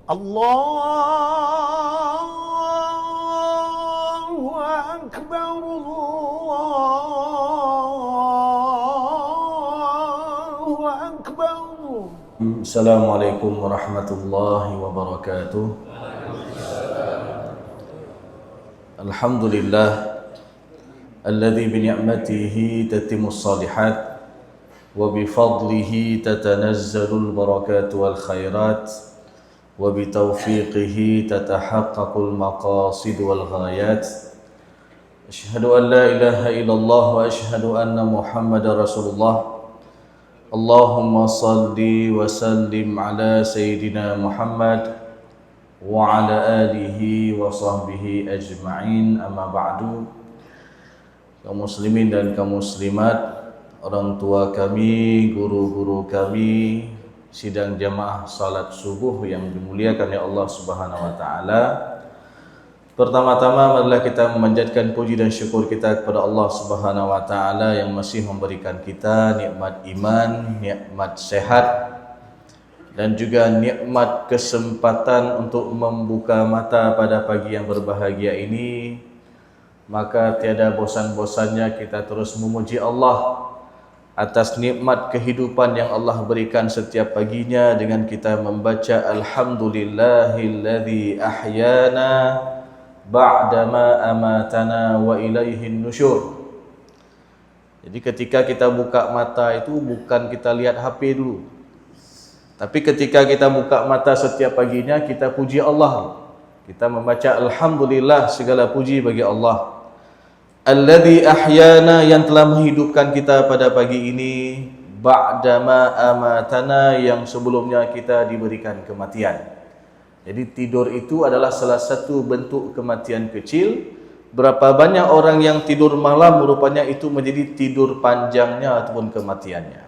Allahu Akbar, Allahu Akbar. Assalamualaikum warahmatullahi wabarakatuh. Alhamdulillah alladzi bi ni'matihi tatimmus shalihat wa bi fadlihi tatanazzalul barakatu wal khairat wa bi taufiqihi tatahaqqaqul maqasid wal ghayat. Asyhadu an la ilaha illallah wa asyhadu anna Muhammadar Rasulullah. Allahumma salli wa sallim ala sayyidina Muhammad wa ala alihi wa sahbihi ajma'in, amma ba'du. Kaum muslimin dan kaum muslimat, orang tua kami, guru-guru kami, sidang jamaah salat subuh yang dimuliakan oleh Allah Subhanahu wa taala. Pertama-tama marilah kita memanjatkan puji dan syukur kita kepada Allah Subhanahu wa taala yang masih memberikan kita nikmat iman, nikmat sehat, dan juga nikmat kesempatan untuk membuka mata pada pagi yang berbahagia ini. Maka tiada bosan-bosannya kita terus memuji Allah atas nikmat kehidupan yang Allah berikan setiap paginya dengan kita membaca Alhamdulillahilladzi ahyana ba'dama amatana wa ilaihin nusyur. Jadi ketika kita buka mata itu bukan kita lihat HP dulu, tapi ketika kita buka mata setiap paginya kita puji Allah. Kita membaca Alhamdulillah, segala puji bagi Allah. Alladzi ahyana, yang telah menghidupkan kita pada pagi ini, ba'dama amatana, yang sebelumnya kita diberikan kematian. Jadi tidur itu adalah salah satu bentuk kematian kecil. Berapa banyak orang yang tidur malam, rupanya itu menjadi tidur panjangnya ataupun kematiannya.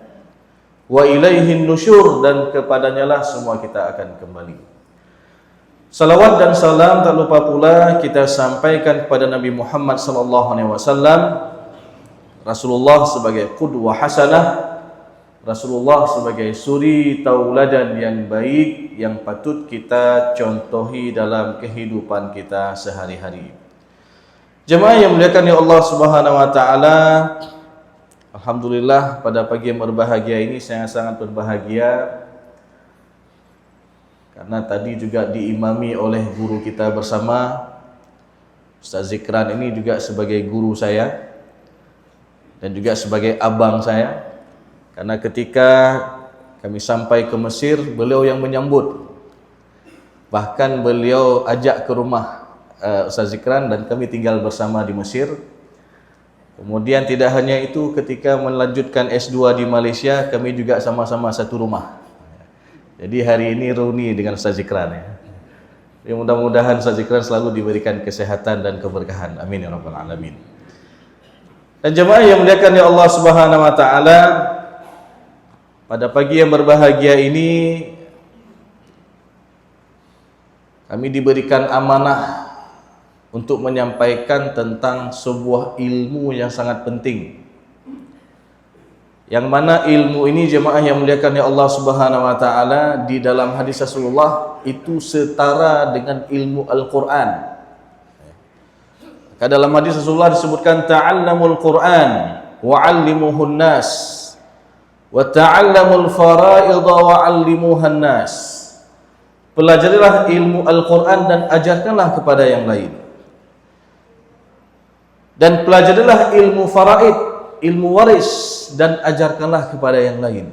Wa ilaihin nusyur, dan kepadanya lah semua kita akan kembali. Salawat dan salam tak lupa pula kita sampaikan kepada Nabi Muhammad SAW, Rasulullah sebagai qudwah hasanah, Rasulullah sebagai suri tauladan yang baik yang patut kita contohi dalam kehidupan kita sehari-hari. Jemaah yang dimuliakan oleh Allah Subhanahu wa taala, alhamdulillah pada pagi yang berbahagia ini saya sangat berbahagia karena tadi juga diimami oleh guru kita bersama, Ustaz Zikran ini juga sebagai guru saya dan juga sebagai abang saya. Karena ketika kami sampai ke Mesir, beliau yang menyambut. Bahkan beliau ajak ke rumah Ustaz Zikran dan kami tinggal bersama di Mesir. Kemudian tidak hanya itu, ketika melanjutkan S2 di Malaysia, kami juga sama-sama satu rumah. Jadi hari ini reuni dengan Ustaz Zikran ya. Jadi mudah-mudahan Ustaz Zikran selalu diberikan kesehatan dan keberkahan. Amin ya rabbal alamin. Dan jemaah yang dimuliakan oleh Allah Subhanahu wa taala, pada pagi yang berbahagia ini kami diberikan amanah untuk menyampaikan tentang sebuah ilmu yang sangat penting. Yang mana ilmu ini jemaah yang muliakan oleh Allah Subhanahu wa taala, di dalam hadis Rasulullah itu setara dengan ilmu Al-Qur'an. Maka dalam hadis Rasulullah disebutkan ta'allamul Qur'an wa 'allimuhun nas wa ta'allamul fara'idha wa 'allimuhan nas. Pelajarilah ilmu Al-Qur'an dan ajarkanlah kepada yang lain. Dan pelajarilah ilmu faraid, ilmu waris, dan ajarkanlah kepada yang lain.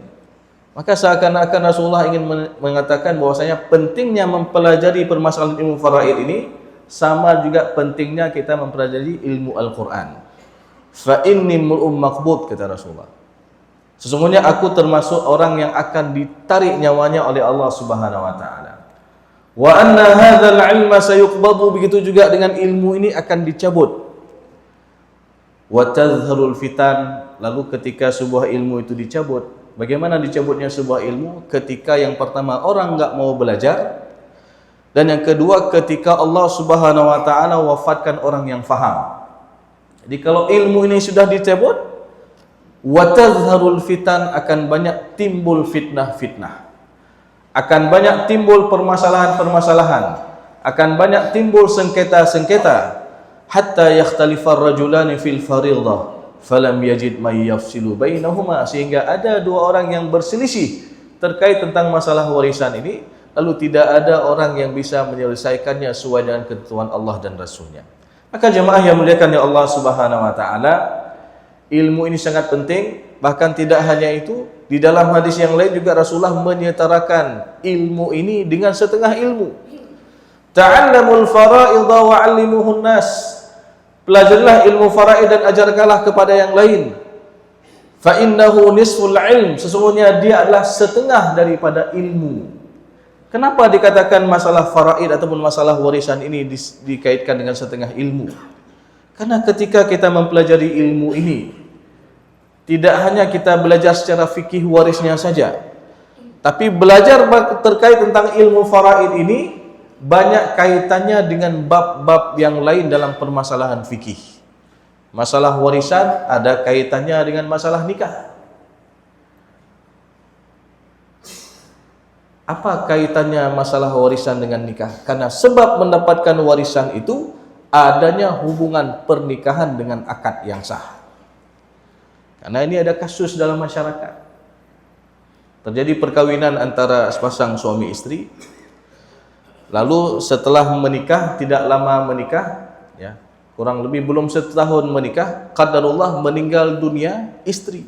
Maka seakan-akan Rasulullah ingin mengatakan bahwasanya pentingnya mempelajari permasalahan ilmu faraid ini sama juga pentingnya kita mempelajari ilmu Al-Qur'an. Fa inni mur'um maqbud, kata Rasulullah. Sesungguhnya aku termasuk orang yang akan ditarik nyawanya oleh Allah Subhanahu wa taala. Wa anna hadzal ilma sayuqbadu, begitu juga dengan ilmu ini akan dicabut. Wa tadhharul fitan, lalu ketika sebuah ilmu itu dicabut, bagaimana dicabutnya sebuah ilmu? Ketika yang pertama orang enggak mau belajar, dan yang kedua ketika Allah Subhanahu wa taala wafatkan orang yang faham. Jadi kalau ilmu ini sudah dicabut, wa tadhharul fitan, akan banyak timbul fitnah-fitnah. akan banyak timbul permasalahan-permasalahan, akan banyak timbul sengketa-sengketa, hatta yakhtalifar rajulani fil fariḍah falam yajid may yafsilu bainahuma, sehingga ada dua orang yang berselisih terkait tentang masalah warisan ini, lalu tidak ada orang yang bisa menyelesaikannya sesuai dengan ketentuan Allah dan Rasulnya. Maka jemaah yang muliakan ya Allah Subhanahu wa taala, ilmu ini sangat penting. Bahkan tidak hanya itu, di dalam hadis yang lain juga Rasulullah menyetarakan ilmu ini dengan setengah ilmu. Ta'allamul fara'idha wa 'allimuhun nas. Pelajarilah ilmu faraid dan ajarkanlah kepada yang lain. Fa innahu nisful ilm, sesungguhnya dia adalah setengah daripada ilmu. Kenapa dikatakan masalah faraid ataupun masalah warisan ini dikaitkan dengan setengah ilmu? Karena ketika kita mempelajari ilmu ini, tidak hanya kita belajar secara fikih warisnya saja, tapi belajar terkait tentang ilmu faraid ini banyak kaitannya dengan bab-bab yang lain dalam permasalahan fikih. Masalah warisan ada kaitannya dengan masalah nikah. Apa kaitannya masalah warisan dengan nikah? Karena sebab mendapatkan warisan itu adanya hubungan pernikahan dengan akad yang sah. Karena ini ada kasus dalam masyarakat. Terjadi perkawinan antara sepasang suami istri. Lalu setelah menikah, tidak lama menikah, ya, kurang lebih belum setahun menikah, qadarullah meninggal dunia istri.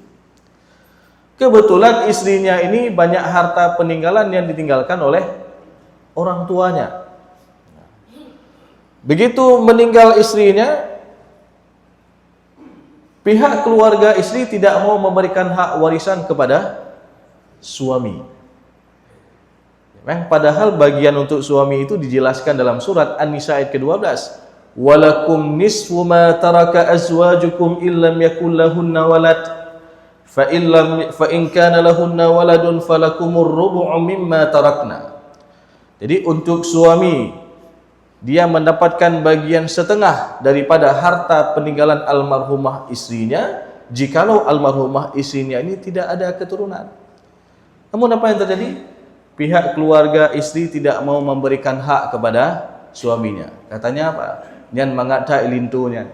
Kebetulan istrinya ini banyak harta peninggalan yang ditinggalkan oleh orang tuanya. Begitu meninggal istrinya, pihak keluarga istri tidak mau memberikan hak warisan kepada suami. Padahal bagian untuk suami itu dijelaskan dalam surat An-Nisa ayat ke-12. Walakum nisfu ma taraka azwajukum illam yakul lahunna walad fa in kana lahunna waladun falakumur rubu'u mimma tarakna. Jadi untuk suami, dia mendapatkan bagian setengah daripada harta peninggalan almarhumah istrinya jikalau almarhumah istrinya ini tidak ada keturunan. Namun apa yang terjadi? Pihak keluarga istri tidak mau memberikan hak kepada suaminya. Katanya apa? Nyan mangata ilintunya,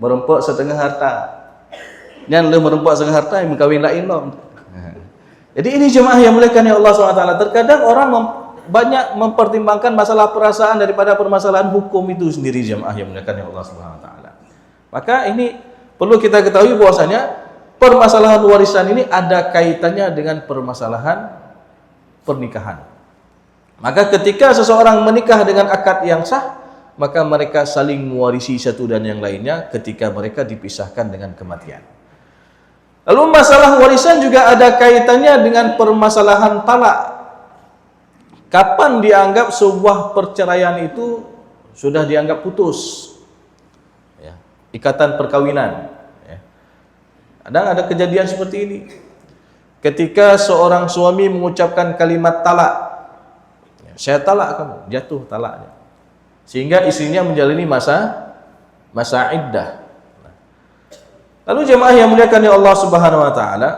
merempok setengah harta. Nyan le merempok setengah harta yang kawin lain loh. Jadi ini jemaah yang muliakan ya Allah SWT. Terkadang orang banyak mempertimbangkan masalah perasaan daripada permasalahan hukum itu sendiri, jemaah yang muliakan ya Allah SWT. Maka ini perlu kita ketahui bahwasanya permasalahan warisan ini ada kaitannya dengan permasalahan pernikahan. Maka ketika seseorang menikah dengan akad yang sah, maka mereka saling mewarisi satu dan yang lainnya ketika mereka dipisahkan dengan kematian. Lalu masalah warisan juga ada kaitannya dengan permasalahan talak. Kapan dianggap sebuah perceraian itu sudah dianggap putus? Ya, ikatan perkawinan. Ya. Kadang ada kejadian seperti ini. Ketika seorang suami mengucapkan kalimat talak, ya, saya talak kamu, jatuh talaknya. Sehingga istrinya menjalani masa iddah. Lalu jemaah yang muliakan ya Allah Subhanahu wa taala,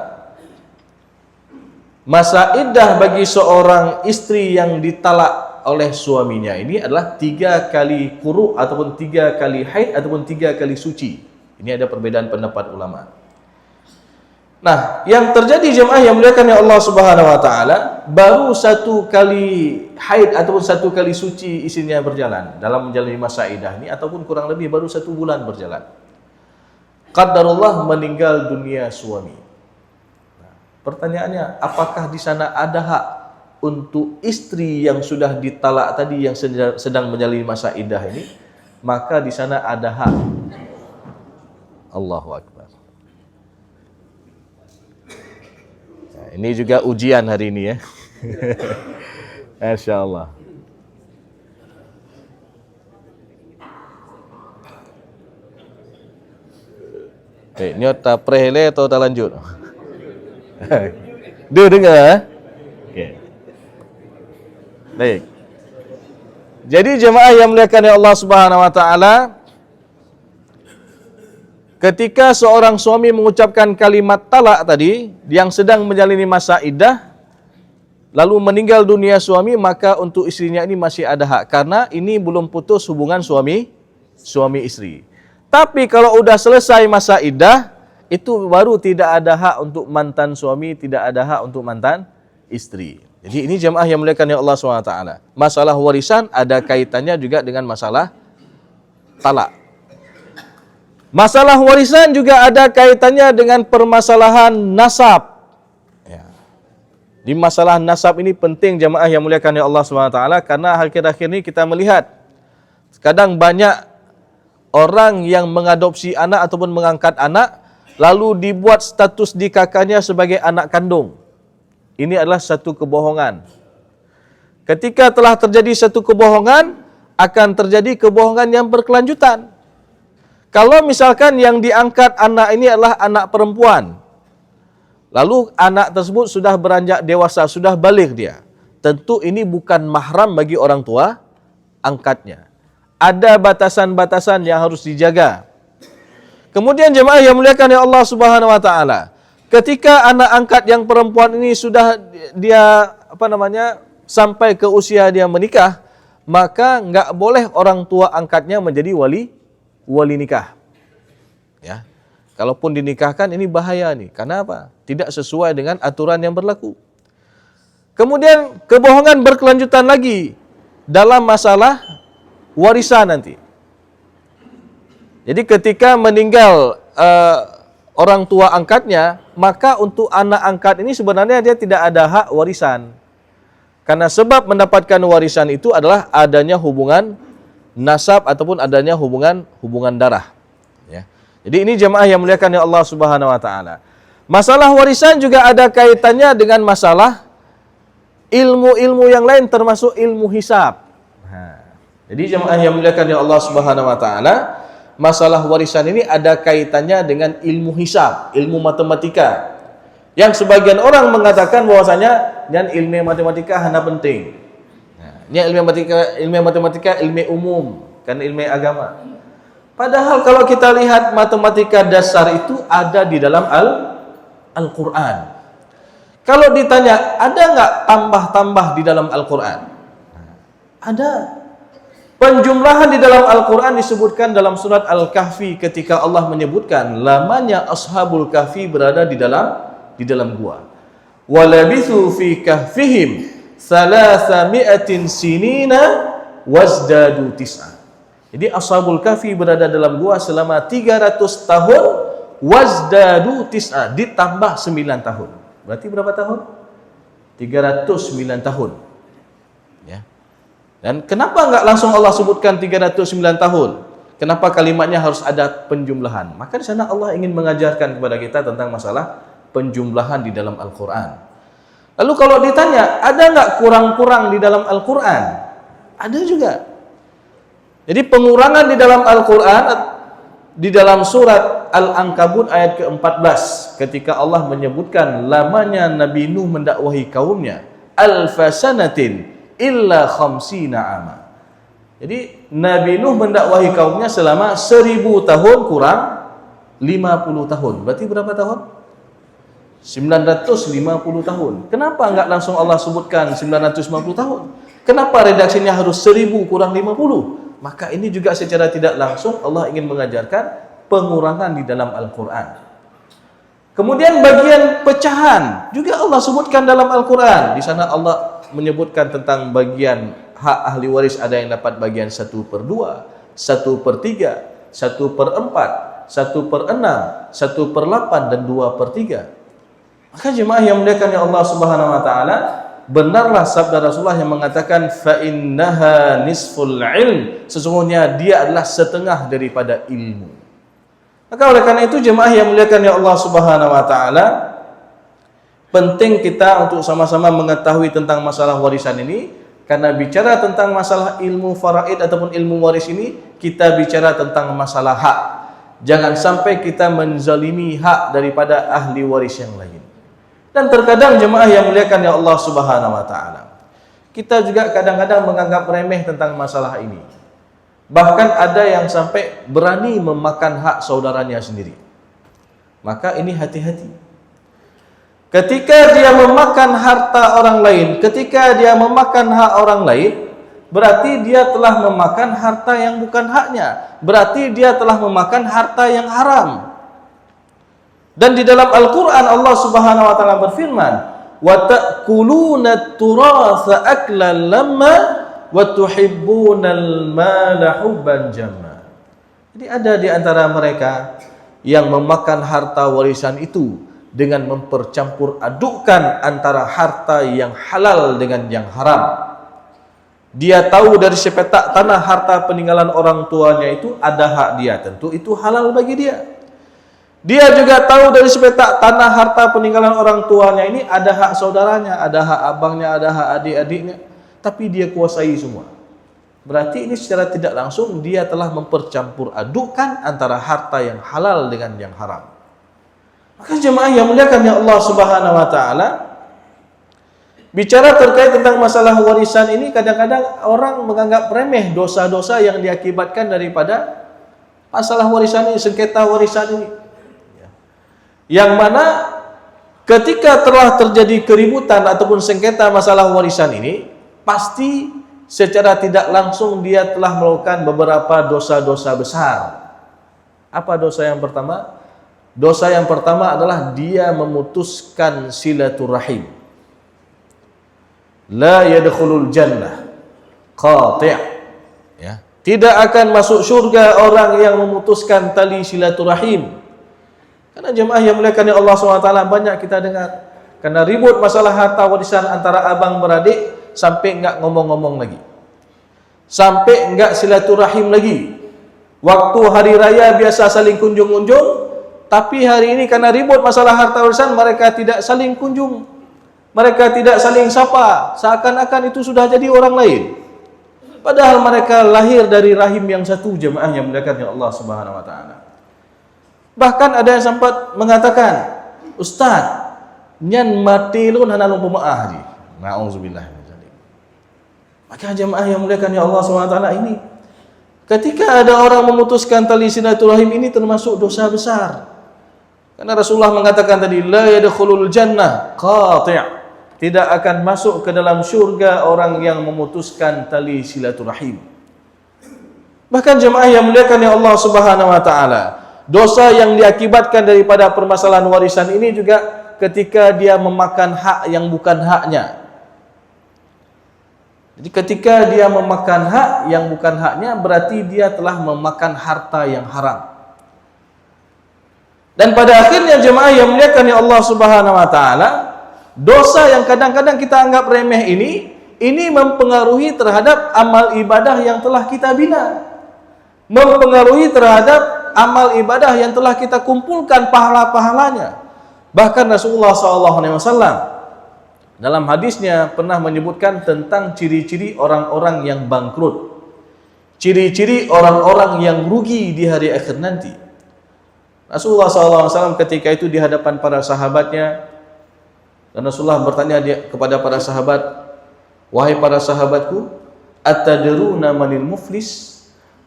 masa iddah bagi seorang istri yang ditalak oleh suaminya ini adalah 3 kali quru ataupun 3 kali haid ataupun 3 kali suci. Ini ada perbedaan pendapat ulama. Nah, yang terjadi jemaah yang muliakan ya Allah Subhanahu wa taala, baru 1 kali haid ataupun 1 kali suci istrinya berjalan dalam menjalani masa iddah ini, ataupun kurang lebih baru 1 bulan berjalan. Qadarullah meninggal dunia suami. Nah, pertanyaannya, apakah di sana ada hak untuk istri yang sudah ditalak tadi yang sedang menjalani masa iddah ini? Maka di sana ada hak. Allahu Akbar. Ini juga ujian hari ini ya. Masya Allah. Ini tak prehele atau tak lanjut? Dia dengar? Okay. Baik. Jadi jemaah yang muliakan ya Allah Subhanahu wa taala, ketika seorang suami mengucapkan kalimat talak tadi yang sedang menjalani masa iddah, lalu meninggal dunia suami, maka untuk istrinya ini masih ada hak, karena ini belum putus hubungan suami istri. Tapi kalau udah selesai masa iddah, itu baru tidak ada hak untuk mantan suami, tidak ada hak untuk mantan istri. Jadi ini jemaah yang muliakan Allah SWT. Masalah warisan ada kaitannya juga dengan masalah talak. Masalah warisan juga ada kaitannya dengan permasalahan nasab. Ya. Di masalah nasab ini penting jemaah yang muliakan Allah SWT, karena akhir-akhir ini kita melihat kadang banyak orang yang mengadopsi anak ataupun mengangkat anak, lalu dibuat status di kakaknya sebagai anak kandung. Ini adalah satu kebohongan. Ketika telah terjadi satu kebohongan, akan terjadi kebohongan yang berkelanjutan. Kalau misalkan yang diangkat anak ini adalah anak perempuan, lalu anak tersebut sudah beranjak dewasa, sudah balik dia, tentu ini bukan mahram bagi orang tua angkatnya. Ada batasan-batasan yang harus dijaga. Kemudian jemaah yang muliakan ya Allah Subhanahu wa taala, ketika anak angkat yang perempuan ini sudah dia sampai ke usia dia menikah, maka enggak boleh orang tua angkatnya menjadi wali nikah. Ya. Kalaupun dinikahkan ini bahaya nih. Karena apa? Tidak sesuai dengan aturan yang berlaku. Kemudian kebohongan berkelanjutan lagi dalam masalah warisan nanti. Jadi ketika meninggal orang tua angkatnya, maka untuk anak angkat ini sebenarnya dia tidak ada hak warisan. Karena sebab mendapatkan warisan itu adalah adanya hubungan nasab ataupun adanya hubungan darah. Ya. Jadi ini jemaah yang muliakan ya Allah Subhanahu wa taala. Masalah warisan juga ada kaitannya dengan masalah ilmu-ilmu yang lain, termasuk ilmu hisab. Jadi jemaah yang muliakan ya Allah Subhanahu wa taala, masalah warisan ini ada kaitannya dengan ilmu hisab, ilmu matematika. Yang sebagian orang mengatakan bahwasanya dan ilmu matematika hanya penting. Ini ilmu matematika ilmu umum, kan ilmu agama. Padahal kalau kita lihat matematika dasar itu ada di dalam Al-Quran. Kalau ditanya, ada nggak tambah-tambah di dalam Al-Quran? Ada. Penjumlahan di dalam Al-Quran disebutkan dalam surat Al-Kahfi ketika Allah menyebutkan lamanya Ashabul Kahfi berada di dalam gua. Walabithu fi kahfihim 300 sinina wazdadu tis'a. Jadi Ashabul Kahfi berada dalam gua selama 300 tahun, wazdadu tis'a, ditambah 9 tahun. Berarti berapa tahun? 309 tahun. Ya. Dan kenapa enggak langsung Allah sebutkan 309 tahun? Kenapa kalimatnya harus ada penjumlahan? Maka di sana Allah ingin mengajarkan kepada kita tentang masalah penjumlahan di dalam Al-Quran. Lalu kalau ditanya, ada nggak kurang-kurang di dalam Al-Quran? Ada juga. Jadi pengurangan di dalam Al-Quran, di dalam surat Al-Ankabut ayat ke-14, ketika Allah menyebutkan lamanya Nabi Nuh mendakwahi kaumnya, alfasanatin illa khamsina ama. Jadi Nabi Nuh mendakwahi kaumnya selama 1000 tahun kurang 50 tahun. Berarti berapa tahun? 950 tahun. Kenapa enggak langsung Allah sebutkan 950 tahun? Kenapa redaksinya harus 1000 kurang 50? Maka ini juga secara tidak langsung Allah ingin mengajarkan pengurangan di dalam Al-Quran. Kemudian bagian pecahan juga Allah sebutkan dalam Al-Quran. Di sana Allah menyebutkan tentang bagian hak ahli waris, ada yang dapat bagian 1/2, 1/3, 1/4, 1/6, 1/8 dan 2/3. Maka jemaah yang muliakan ya Allah Subhanahu wa taala, benarlah sabda Rasulullah yang mengatakan fa innaha nisful ilm, sesungguhnya dia adalah setengah daripada ilmu. Maka oleh karena itu jemaah yang muliakan ya Allah Subhanahu wa taala, penting kita untuk sama-sama mengetahui tentang masalah warisan ini, karena bicara tentang masalah ilmu faraid ataupun ilmu waris ini, kita bicara tentang masalah hak. Jangan sampai kita menzalimi hak daripada ahli waris yang lain. Dan terkadang jemaah yang muliakan ya Allah Subhanahu wa taala, kita juga kadang-kadang menganggap remeh tentang masalah ini. Bahkan ada yang sampai berani memakan hak saudaranya sendiri. Maka ini hati-hati. Ketika dia memakan harta orang lain, ketika dia memakan hak orang lain, berarti dia telah memakan harta yang bukan haknya. Berarti dia telah memakan harta yang haram. Dan di dalam Al-Quran Allah Subhanahu wa taala berfirman, "Wa ta'kuluna at-turatha aklan lamma wa tuhibbunal mala hubban jamma." Jadi ada di antara mereka yang memakan harta warisan itu dengan mempercampur adukkan antara harta yang halal dengan yang haram. Dia tahu dari sepetak tanah harta peninggalan orang tuanya itu ada hak dia, tentu itu halal bagi dia. Dia juga tahu dari sepetak tanah harta peninggalan orang tuanya ini ada hak saudaranya, ada hak abangnya, ada hak adik-adiknya, tapi dia kuasai semua. Berarti ini secara tidak langsung dia telah mempercampur adukkan antara harta yang halal dengan yang haram. Maka jemaah yang muliakan ya Allah Subhanahu wa taala, bicara terkait tentang masalah warisan ini, kadang-kadang orang menganggap remeh dosa-dosa yang diakibatkan daripada masalah warisan ini, sengketa warisan ini. Yang mana ketika telah terjadi keributan ataupun sengketa masalah warisan ini, pasti secara tidak langsung dia telah melakukan beberapa dosa-dosa besar. Apa dosa yang pertama? Dosa yang pertama adalah dia memutuskan silaturahim. La yadkhulul jannah qati'. Ya, tidak akan masuk surga orang yang memutuskan tali silaturahim. Karena jemaah yang muliakan Allah SWT, banyak kita dengar karena ribut masalah harta warisan antara abang beradik sampai enggak ngomong-ngomong lagi. Sampai enggak silaturahim lagi. Waktu hari raya biasa saling kunjung-kunjung, tapi hari ini karena ribut masalah harta warisan, mereka tidak saling kunjung. Mereka tidak saling sapa, seakan-akan itu sudah jadi orang lain. Padahal mereka lahir dari rahim yang satu, jemaah yang muliakan Allah Subhanahu wa taala. Bahkan ada yang sempat mengatakan, "Ustaz, nyan mati lu hana lumpuh maah ji." Nauzubillah min dzalik. Maka jemaah yang muliakan Allah Subhanahu wa taala, ini ketika ada orang memutuskan tali silaturahim ini termasuk dosa besar. Karena Rasulullah mengatakan tadi, la yadkhulul jannah qati'. Tidak akan masuk ke dalam syurga orang yang memutuskan tali silaturahim. Bahkan jemaah yang muliakan ya Allah Subhanahu wa taala, dosa yang diakibatkan daripada permasalahan warisan ini juga ketika dia memakan hak yang bukan haknya. Jadi ketika dia memakan hak yang bukan haknya, berarti dia telah memakan harta yang haram. Dan pada akhirnya jemaah yang muliakan ya Allah Subhanahu wa taala, dosa yang kadang-kadang kita anggap remeh ini mempengaruhi terhadap amal ibadah yang telah kita bina. Mempengaruhi terhadap amal ibadah yang telah kita kumpulkan pahala-pahalanya. Bahkan Rasulullah SAW dalam hadisnya pernah menyebutkan tentang ciri-ciri orang-orang yang bangkrut. Ciri-ciri orang-orang yang rugi di hari akhir nanti. Rasulullah SAW ketika itu di hadapan para sahabatnya, dan Rasulullah bertanya kepada para sahabat, "Wahai para sahabatku, atadruna manil muflis?"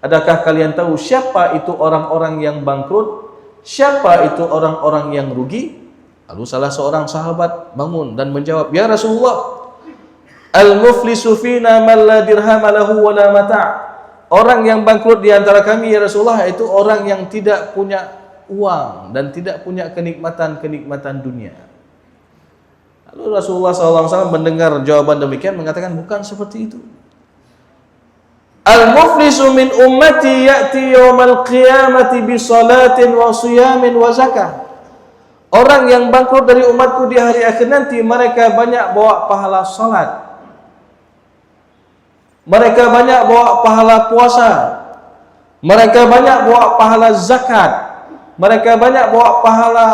Adakah kalian tahu siapa itu orang-orang yang bangkrut? Siapa itu orang-orang yang rugi? Lalu salah seorang sahabat bangun dan menjawab, "Ya Rasulullah, al-muflisu fina man la dirham lahu wa la mata'." Orang yang bangkrut di antara kami ya Rasulullah itu orang yang tidak punya uang dan tidak punya kenikmatan-kenikmatan dunia. Lalu Rasulullah SAW mendengar jawaban demikian mengatakan, bukan seperti itu. Al-muflisu min ummati ya'ti yawmal qiyamati bi salatin wa siyamin wa zakah. Orang yang bangkrut dari umatku di hari akhir nanti, mereka banyak bawa pahala salat, mereka banyak bawa pahala puasa, mereka banyak bawa pahala zakat, mereka banyak bawa pahala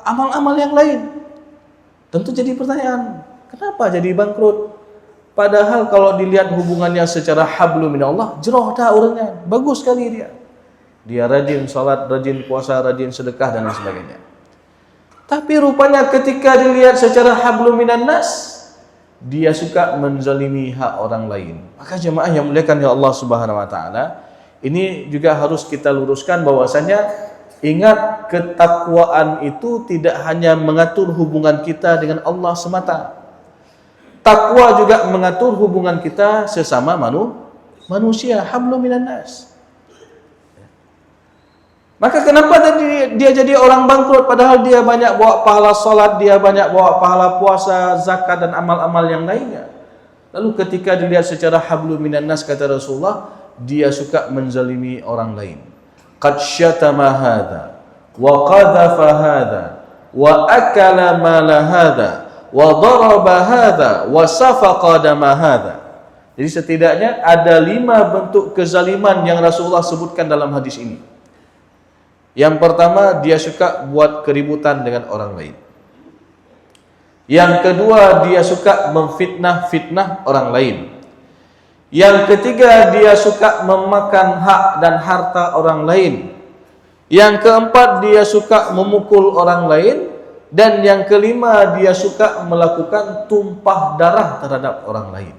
amal-amal yang lain. Tentu jadi pertanyaan, kenapa jadi bangkrut? Padahal kalau dilihat hubungannya secara hablu minallah, jeroh dah orangnya, bagus sekali dia. Dia rajin salat, rajin puasa, rajin sedekah dan lain sebagainya. Tapi rupanya ketika dilihat secara hablu minan nas, dia suka menzalimi hak orang lain. Maka jemaah yang muliakan ya Allah Subhanahu wa taala, ini juga harus kita luruskan bahwasanya Ingat, ketakwaan itu tidak hanya mengatur hubungan kita dengan Allah semata. Takwa juga mengatur hubungan kita sesama manusia. Hablum minan nas. Maka kenapa dia jadi orang bangkrut padahal dia banyak bawa pahala salat, dia banyak bawa pahala puasa, zakat dan amal-amal yang lainnya. Lalu ketika dilihat secara hablum minan nas, kata Rasulullah, dia suka menzalimi orang lain. Qad syatama hadha wa qadhafa hadha wa akala mala hadha wa daraba hadha wa safaqa dama hadha. Jadi setidaknya ada 5 bentuk kezaliman yang Rasulullah sebutkan dalam hadis ini. Yang pertama, dia suka buat keributan dengan orang lain. Yang kedua, dia suka memfitnah orang lain. Yang ketiga, dia suka memakan hak dan harta orang lain. Yang keempat, dia suka memukul orang lain. Dan yang kelima, dia suka melakukan tumpah darah terhadap orang lain.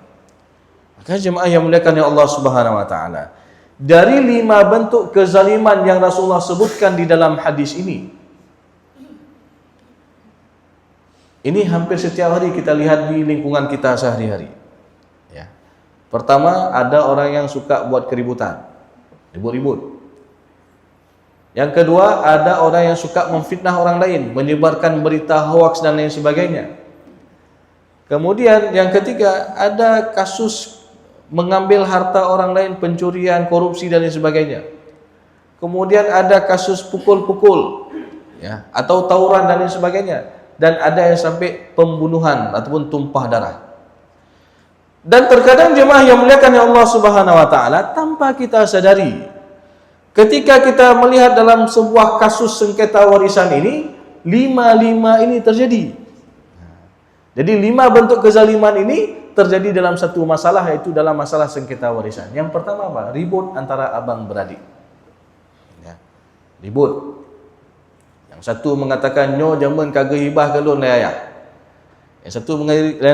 Maka jemaah yang muliakan ya Allah Subhanahu wa taala, dari 5 bentuk kezaliman yang Rasulullah sebutkan di dalam hadis ini hampir setiap hari kita lihat di lingkungan kita sehari-hari. Ya. Pertama, ada orang yang suka buat keributan, ribut-ribut. Yang kedua, ada orang yang suka memfitnah orang lain, menyebarkan berita hoaks dan lain sebagainya. Kemudian yang ketiga, ada kasus mengambil harta orang lain, pencurian, korupsi dan lain sebagainya. Kemudian ada kasus pukul-pukul, ya, atau tawuran dan lain sebagainya. Dan ada yang sampai pembunuhan ataupun tumpah darah. Dan terkadang jemaah yang muliakan ya Allah Subhanahu wa taala, tanpa kita sadari, ketika kita melihat dalam sebuah kasus sengketa warisan ini, 5 ini terjadi. Jadi 5 bentuk kezaliman ini terjadi dalam satu masalah, yaitu dalam masalah sengketa warisan. Yang pertama apa? Ribut antara abang beradik. Ya. Ribut. Yang satu mengatakan, nyo jaman kagak hibah ke lon ayah. Yang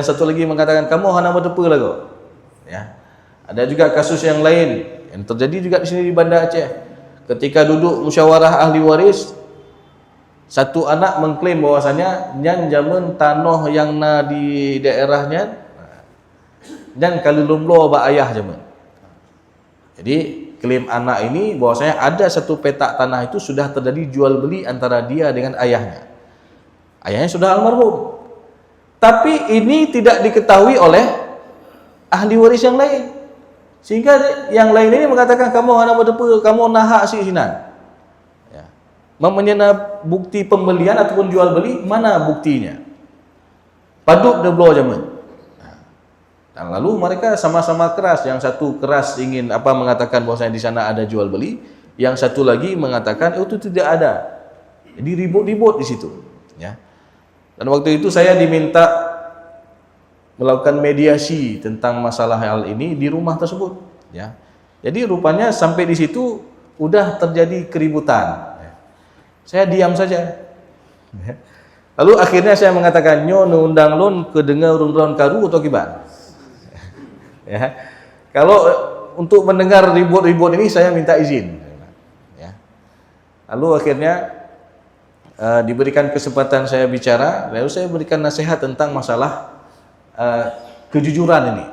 satu lagi mengatakan, kamu hana berdepa lah kau. Ya. Ada juga kasus yang lain yang terjadi juga di sini di Banda Aceh. Ketika duduk musyawarah ahli waris, satu anak mengklaim bahwasanya nyan jaman tanah yang na di daerahnya dan kalau lumlo ba ayah jaman. Jadi klaim anak ini bahwasanya ada satu petak tanah itu sudah terjadi jual beli antara dia dengan ayahnya. Ayahnya sudah almarhum. Tapi ini tidak diketahui oleh ahli waris yang lain. Sehingga yang lain ini mengatakan, kamu hana berdepa, kamu nahak si sinan. Ya. Memenyena bukti pembelian ataupun jual beli, mana buktinya? Paduk de blow jaman. Dan lalu mereka sama-sama keras. Yang satu keras ingin mengatakan bahwasanya di sana ada jual beli, yang satu lagi mengatakan itu tidak ada. Jadi ribut-ribut di situ. Ya. Dan waktu itu saya diminta melakukan mediasi tentang masalah hal ini di rumah tersebut. Ya. Jadi rupanya sampai di situ udah terjadi keributan. Ya. Saya diam saja. Ya. Lalu akhirnya saya mengatakan, nyo undang lon kedengar urung karu atau kibar. Ya. Kalau untuk mendengar ribut-ribut ini saya minta izin. Ya. Lalu akhirnya diberikan kesempatan saya bicara, lalu saya berikan nasihat tentang masalah kejujuran ini.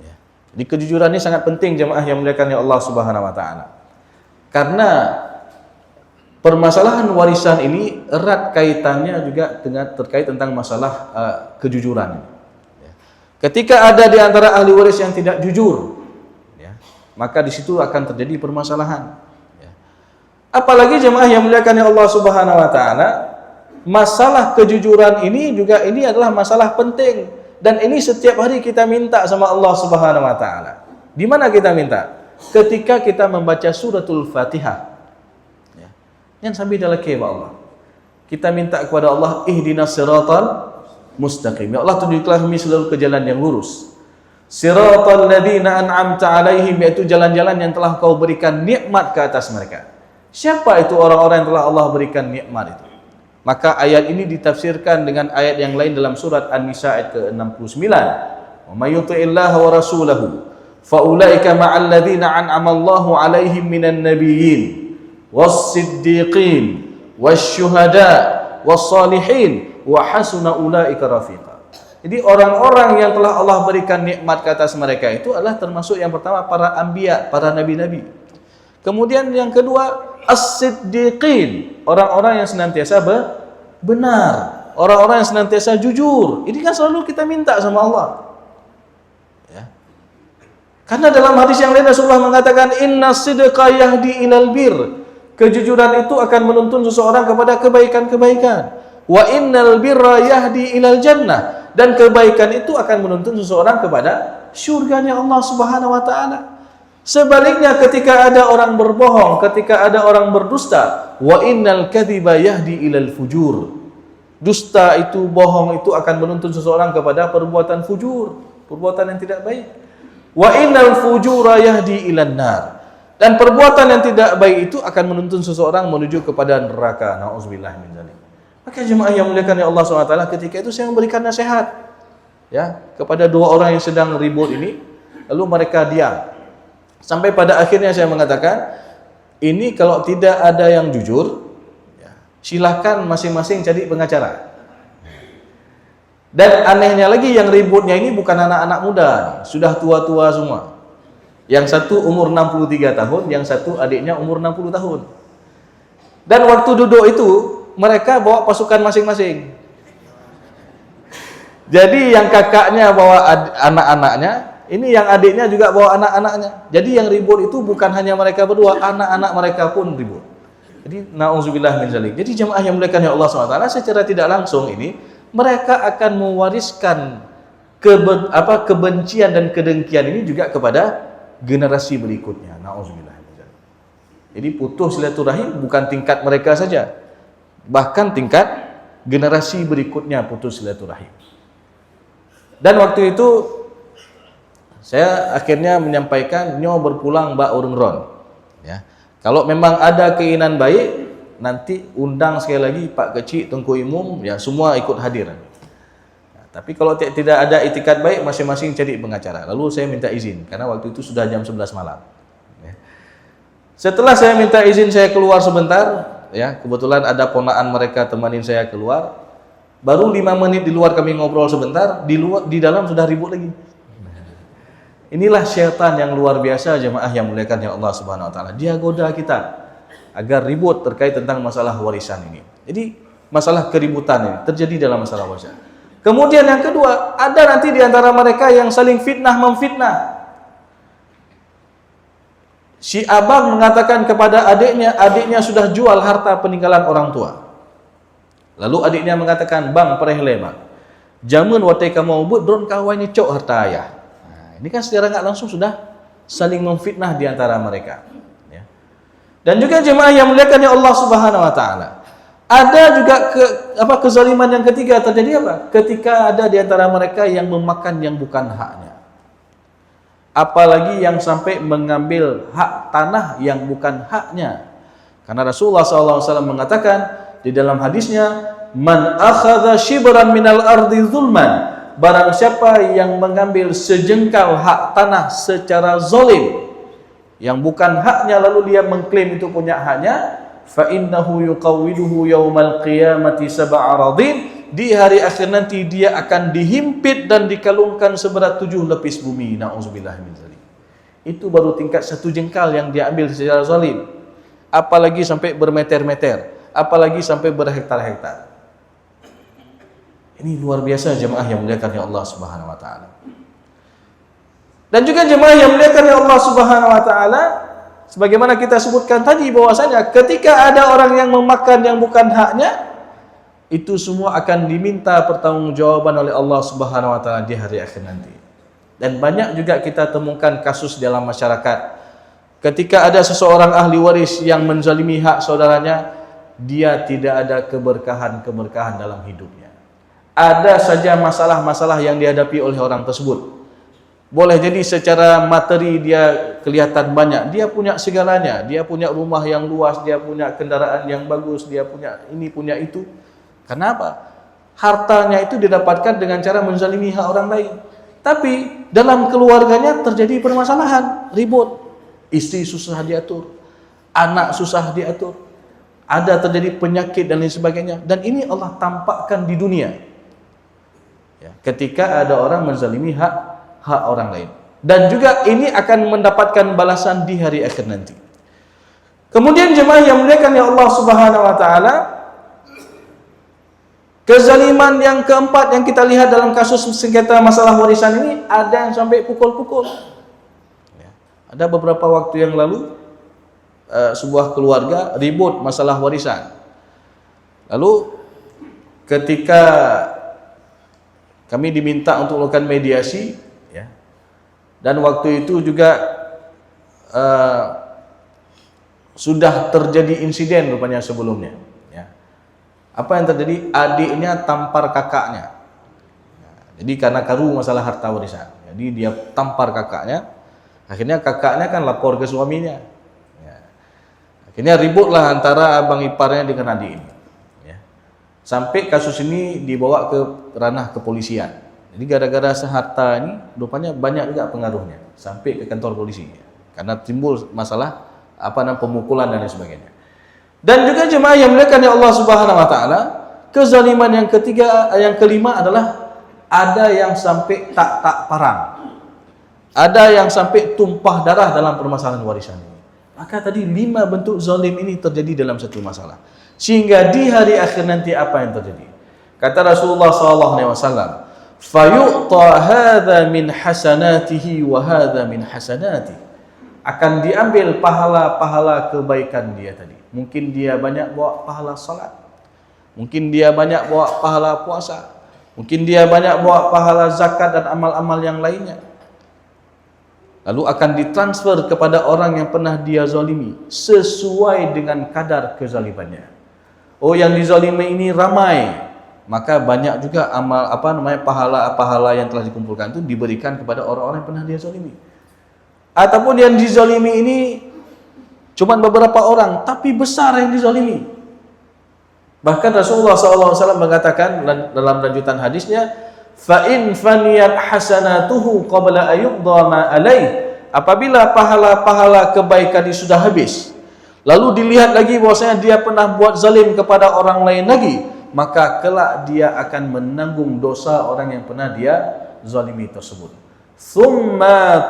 Ya. Jadi kejujuran ini sangat penting jemaah yang muliakan ya Allah Subhanahu wa taala. Karena permasalahan warisan ini erat kaitannya juga dengan terkait tentang masalah kejujuran. Ya. Ketika ada di antara ahli waris yang tidak jujur, ya, maka di situ akan terjadi permasalahan. Apalagi jemaah yang muliakan Allah Subhanahu wa taala, masalah kejujuran ini juga adalah masalah penting dan ini setiap hari kita minta sama Allah Subhanahu wa taala. Di mana kita minta? Ketika kita membaca suratul Fatihah. Ya. Yang sambil dalam Allah. Kita minta kepada Allah, ihdinas siratal mustaqim. Ya Allah, tunjuklah kami selalu ke jalan yang lurus. Siratal ladzina an'amta alaihim, yaitu jalan-jalan yang telah Kau berikan nikmat ke atas mereka. Siapa itu orang-orang yang telah Allah berikan nikmat itu? Maka ayat ini ditafsirkan dengan ayat yang lain dalam surat An-Nisa ayat ke-69. Wa may yuti'illaha wa rasulahu fa ulaika ma'al ladzina an'ama Allahu 'alaihim minan nabiyyin was-siddiqin wasyuhada was-salihin wa hasuna ulaika rafiqa. Jadi orang-orang yang telah Allah berikan nikmat ke atas mereka itu adalah termasuk yang pertama para anbiya, para nabi-nabi. Kemudian yang kedua as-siddiqin, orang-orang yang senantiasa benar, orang-orang yang senantiasa jujur. Ini kan selalu kita minta sama Allah. Ya. Karena dalam hadis yang lain Rasulullah mengatakan inna sidqa yahdi ilal bir. Kejujuran itu akan menuntun seseorang kepada kebaikan-kebaikan. Wa innal birra yahdi ilal jannah, dan kebaikan itu akan menuntun seseorang kepada syurganya Allah Subhanahu wa taala. Sebaliknya ketika ada orang berbohong, ketika ada orang berdusta, wa innal kadhiba yahdi ilal fujur. Dusta itu, bohong itu akan menuntun seseorang kepada perbuatan fujur, perbuatan yang tidak baik. Wa innal fujura yahdi ilan nar. Dan perbuatan yang tidak baik itu akan menuntun seseorang menuju kepada neraka. Nauzubillah min dzalik. Maka jemaah yang muliakan ya Allah SWT, ketika itu saya memberikan nasihat ya kepada dua orang yang sedang ribut ini, lalu mereka diam. Sampai pada akhirnya saya mengatakan, ini kalau tidak ada yang jujur, ya, silahkan masing-masing cari pengacara. Dan anehnya lagi yang ributnya ini bukan anak-anak muda, sudah tua-tua semua. Yang satu umur 63 tahun, yang satu adiknya umur 60 tahun. Dan waktu duduk itu, mereka bawa pasukan masing-masing. Jadi yang kakaknya bawa anak-anaknya, ini yang adiknya juga bawa anak-anaknya. Jadi yang ribut itu bukan hanya mereka berdua, anak-anak mereka pun ribut. Jadi na'udzubillah min dzalik. Jadi jemaah yang dimuliakan ya Allah SWT, secara tidak langsung ini mereka akan mewariskan kebencian dan kedengkian ini juga kepada generasi berikutnya. Na'udzubillah min dzalik. Jadi putus silaturahim bukan tingkat mereka saja, bahkan tingkat generasi berikutnya putus silaturahim. Dan waktu itu saya akhirnya menyampaikan nyo berpulang Mbak Urungron. Ya. Kalau memang ada keinginan baik, nanti undang sekali lagi Pak Kecik, Tengku Imum, ya semua ikut hadir. Ya, tapi kalau tidak ada itikat baik, masing-masing cari pengacara. Lalu saya minta izin karena waktu itu sudah jam 11 malam. Ya. Setelah saya minta izin, saya keluar sebentar. Ya, kebetulan ada ponaan mereka temanin saya keluar. Baru 5 menit di luar kami ngobrol sebentar, di dalam sudah ribut lagi. Inilah syaitan yang luar biasa jemaah yang muliakan ya Allah Subhanahu wa taala. Dia goda kita agar ribut terkait tentang masalah warisan ini. Jadi masalah keributan ini terjadi dalam masalah warisan. Kemudian yang kedua, ada nanti di antara mereka yang saling fitnah memfitnah. Si abang mengatakan kepada adiknya sudah jual harta peninggalan orang tua. Lalu adiknya mengatakan, "Bang, perhelema. Jamun watai kamu ubud dron kawan cok harta ayah." Ini kan secara nggak langsung sudah saling memfitnah di antara mereka. Ya. Dan juga jemaah yang muliakan ya Allah Subhanahu Wa Taala. Ada juga kezaliman yang ketiga terjadi apa? Ketika ada di antara mereka yang memakan yang bukan haknya. Apalagi yang sampai mengambil hak tanah yang bukan haknya. Karena Rasulullah SAW mengatakan di dalam hadisnya, "Man akhadha shibran minal ardi zulman." Barang siapa yang mengambil sejengkal hak tanah secara zalim yang bukan haknya, lalu dia mengklaim itu punya haknya, fa innahu yuqawwiduhu yaumal qiyamati sab'a aradin. Di hari akhir nanti dia akan dihimpit dan dikalungkan seberat 7 lapis bumi. Nauzubillah min dzalik. Itu baru tingkat 1 jengkal yang dia ambil secara zalim. Apalagi sampai bermeter-meter, apalagi sampai berhektar-hektar. Ini luar biasa jemaah yang muliakan ya Allah Subhanahu wa taala. Dan juga jemaah yang muliakan ya Allah Subhanahu wa taala, sebagaimana kita sebutkan tadi bahwasanya ketika ada orang yang memakan yang bukan haknya, itu semua akan diminta pertanggungjawaban oleh Allah Subhanahu wa taala di hari akhir nanti. Dan banyak juga kita temukan kasus dalam masyarakat. Ketika ada seseorang ahli waris yang menzalimi hak saudaranya, dia tidak ada keberkahan dalam hidupnya. Ada saja masalah-masalah yang dihadapi oleh orang tersebut. Boleh jadi secara materi dia kelihatan banyak, dia punya segalanya, dia punya rumah yang luas, dia punya kendaraan yang bagus, dia punya ini, punya itu. Kenapa? Hartanya itu didapatkan dengan cara menzalimi hak orang lain. Tapi dalam keluarganya terjadi permasalahan, ribut. Istri susah diatur, anak susah diatur, ada terjadi penyakit dan lain sebagainya, dan ini Allah tampakkan di dunia. Ya, ketika ada orang menzalimi hak orang lain, dan juga ini akan mendapatkan balasan di hari akhir nanti. Kemudian jemaah yang muliakan ya Allah Subhanahu wa taala, kezaliman yang keempat yang kita lihat dalam kasus sengketa masalah warisan ini, ada yang sampai pukul-pukul. Ya, ada beberapa waktu yang lalu sebuah keluarga ribut masalah warisan. Lalu ketika kami diminta untuk melakukan mediasi, ya, dan waktu itu juga sudah terjadi insiden rupanya sebelumnya. Ya. Apa yang terjadi? Adiknya tampar kakaknya. Jadi karena karu masalah harta warisan, jadi dia tampar kakaknya. Akhirnya kakaknya kan lapor ke suaminya. Akhirnya ributlah antara abang iparnya dengan adik ini. Ya. Sampai kasus ini dibawa ke ranah kepolisian. Jadi gara-gara seharta ini, rupanya banyak juga pengaruhnya sampai ke kantor polisi. Karena timbul masalah pemukulan dan lain sebagainya. Dan juga jemaah yang muliakan ya Allah Subhanahu wa taala, kezaliman yang kelima adalah ada yang sampai tak parang. Ada yang sampai tumpah darah dalam permasalahan warisan ini. Maka tadi 5 bentuk zalim ini terjadi dalam satu masalah. Sehingga di hari akhir nanti apa yang terjadi? Kata Rasulullah SAW, "Fayu'ta hadza min hasanatihi wa hadza min hasanati." Akan diambil pahala-pahala kebaikan dia tadi. Mungkin dia banyak bawa pahala salat. Mungkin dia banyak bawa pahala puasa. Mungkin dia banyak bawa pahala zakat dan amal-amal yang lainnya. Lalu akan ditransfer kepada orang yang pernah dia zalimi sesuai dengan kadar kezalimannya. Oh, yang dizalimi ini ramai, maka banyak juga amal pahala-pahala yang telah dikumpulkan itu diberikan kepada orang-orang yang pernah dia zalimi. Ataupun yang dizalimi ini cuma beberapa orang, tapi besar yang dizalimi. Bahkan Rasulullah SAW mengatakan dalam lanjutan hadisnya, فَإِنْ فَنِيَتْ حَسَنَاتُهُ قَبْلَ أَيُقْضَى مَا عَلَيْهِ. Apabila pahala-pahala kebaikan ini sudah habis, lalu dilihat lagi bahwasanya dia pernah buat zalim kepada orang lain lagi, maka kelak dia akan menanggung dosa orang yang pernah dia zalimi tersebut. ثُمَّ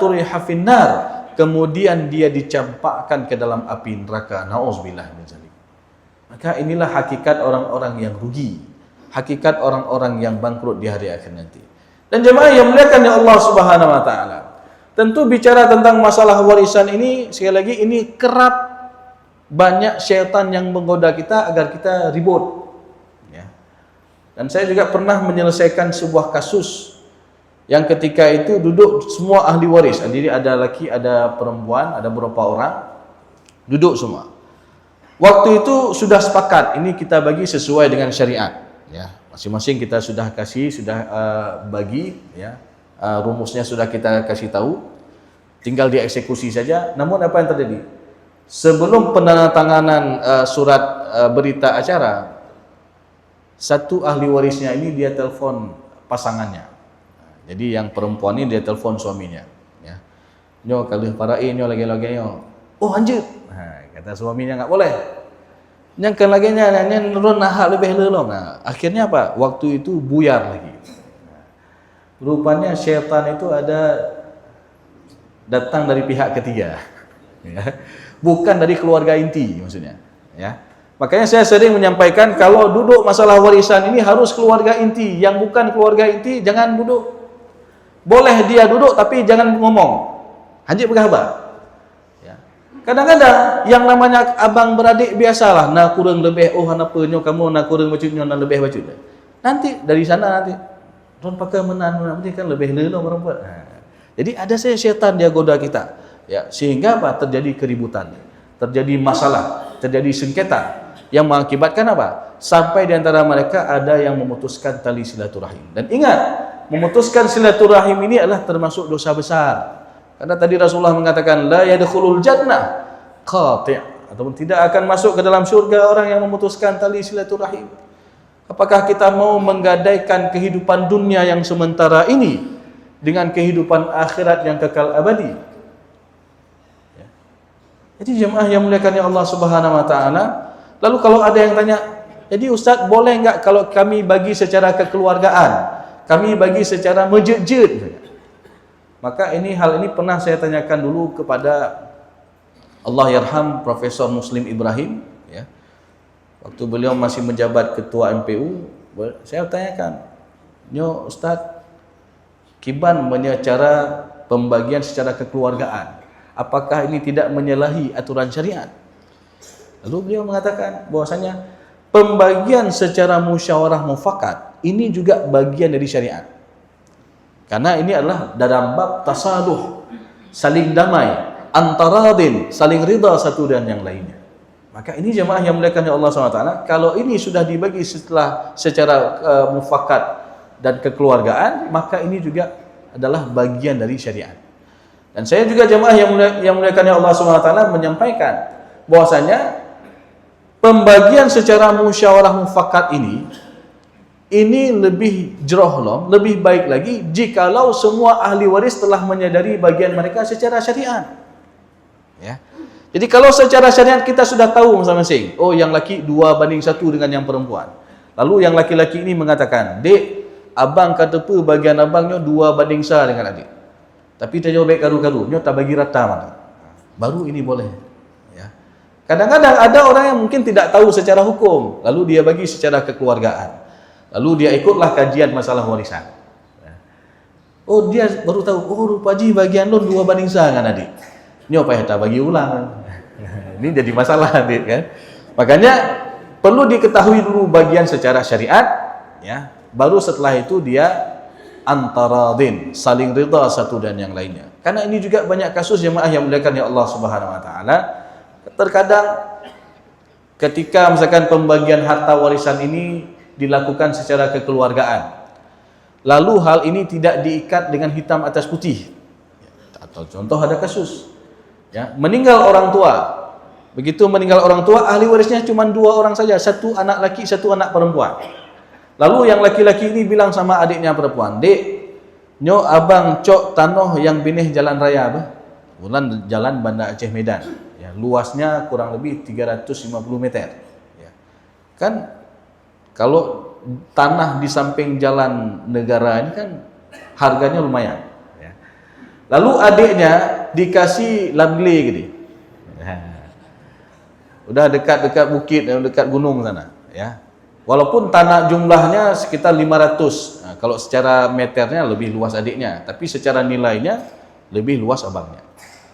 تُرِحَ فِي النَّارِ. Kemudian dia dicampakkan ke dalam api neraka. Na'udzubillah min dzalik. Maka inilah hakikat orang-orang yang rugi, hakikat orang-orang yang bangkrut di hari akhir nanti. Dan jemaah yang muliakan ya Allah Subhanahu wa taala, tentu bicara tentang masalah warisan ini, sekali lagi ini kerap banyak syaitan yang menggoda kita agar kita ribut, ya. Dan saya juga pernah menyelesaikan sebuah kasus yang ketika itu duduk semua ahli waris. Jadi ada laki, ada perempuan, ada beberapa orang duduk semua. Waktu itu sudah sepakat, ini kita bagi sesuai dengan syariat. Ya, masing-masing kita sudah kasih, sudah bagi, ya, rumusnya sudah kita kasih tahu, tinggal dieksekusi saja. Namun apa yang terjadi? Sebelum penandatanganan surat berita acara, satu ahli warisnya ini dia telepon pasangannya. Jadi yang perempuan ini dia telepon suaminya. Ya, nyo kalau para nyo lagi-lagi nyo, oh anjir, kata suaminya nggak boleh. Yang lagi nurun hak lebih lelong. Nah, akhirnya apa? Waktu itu buyar lagi. Rupanya syaitan itu ada datang dari pihak ketiga, ya. Bukan dari keluarga inti maksudnya. Ya. Makanya saya sering menyampaikan kalau duduk masalah warisan ini harus keluarga inti. Yang bukan keluarga inti jangan duduk. Boleh dia duduk tapi jangan ngomong. Hanya berkhabar. Kadang-kadang yang namanya abang beradik biasalah, nak kurang lebih, oh apa nyo kamu nak kurang bacutnya nak lebih bacut. Nanti dari sana nanti don pakai menan nanti kan lebih lelo perempuan. Jadi ada syaitan dia goda kita, ya, sehingga apa? Terjadi keributan, terjadi masalah, terjadi sengketa yang mengakibatkan apa? Sampai di antara mereka ada yang memutuskan tali silaturahim. Dan ingat, memutuskan silaturahim ini adalah termasuk dosa besar. Karena tadi Rasulullah mengatakan la yadkhulul jannah qati', ataupun tidak akan masuk ke dalam syurga orang yang memutuskan tali silaturahim. Apakah kita mau menggadaikan kehidupan dunia yang sementara ini dengan kehidupan akhirat yang kekal abadi? Ya. Jadi jemaah yang muliakan Allah Subhanahu wa taala, lalu kalau ada yang tanya, jadi Ustaz boleh enggak kalau kami bagi secara kekeluargaan? Kami bagi secara masjid-masjid. Maka hal ini pernah saya tanyakan dulu kepada Allah yarham Profesor Muslim Ibrahim, ya. Waktu beliau masih menjabat ketua MPU, saya tanyakan, "Nyo Ustaz, kiban punya cara pembagian secara kekeluargaan, apakah ini tidak menyalahi aturan syariat?" Lalu beliau mengatakan bahwasanya pembagian secara musyawarah mufakat ini juga bagian dari syariat. Karena ini adalah dalam bab tasaduh, saling damai, antaradin, saling ridha satu dan yang lainnya. Maka ini jemaah yang muliakan Allah SWT, kalau ini sudah dibagi secara mufakat dan kekeluargaan, maka ini juga adalah bagian dari syariat. Dan saya juga jemaah yang muliakan Allah SWT menyampaikan bahwasanya pembagian secara musyawarah mufakat ini lebih jerohlom, lebih baik lagi jikalau semua ahli waris telah menyadari bagian mereka secara syariat. Ya. Jadi kalau secara syariat kita sudah tahu masing-masing, oh yang laki 2:1 dengan yang perempuan. Lalu yang laki-laki ini mengatakan, "Dek, abang kata apa bagian abangnya 2:1 dengan adik. Tapi dia jawab baik garu-garu, nyo tak bagi rata mana." Baru ini boleh. Ya. Kadang-kadang ada orang yang mungkin tidak tahu secara hukum, lalu dia bagi secara kekeluargaan. Lalu dia ikutlah kajian masalah warisan. Oh dia baru tahu, oh rupaji bagian lo 2:1 kan adik. Ini apa ya tak bagi ulang. Ini jadi masalah adik kan. Makanya perlu diketahui dulu bagian secara syariat, ya. Baru setelah itu dia antaradin, saling ridha satu dan yang lainnya. Karena ini juga banyak kasus jemaah yang muliakan ya Allah Subhanahu wa taala. Terkadang ketika misalkan pembagian harta warisan ini dilakukan secara kekeluargaan, lalu hal ini tidak diikat dengan hitam atas putih. Atau contoh ada kasus, ya, meninggal orang tua. Begitu meninggal orang tua, ahli warisnya cuma 2 orang saja, 1 anak laki, 1 anak perempuan. Lalu yang laki-laki ini bilang sama adiknya perempuan, "Dek, nyo abang cok tanah yang binih jalan raya apa? Bulan jalan Banda Aceh Medan. Ya, luasnya kurang lebih 350 meter. Ya. Kan kalau tanah di samping jalan negara ini kan harganya lumayan. Ya. Lalu adiknya dikasih lamble gitu. Udah dekat-dekat bukit dan dekat gunung sana. Ya. Walaupun tanah jumlahnya sekitar 500. Nah, kalau secara meternya lebih luas adiknya, tapi secara nilainya lebih luas abangnya.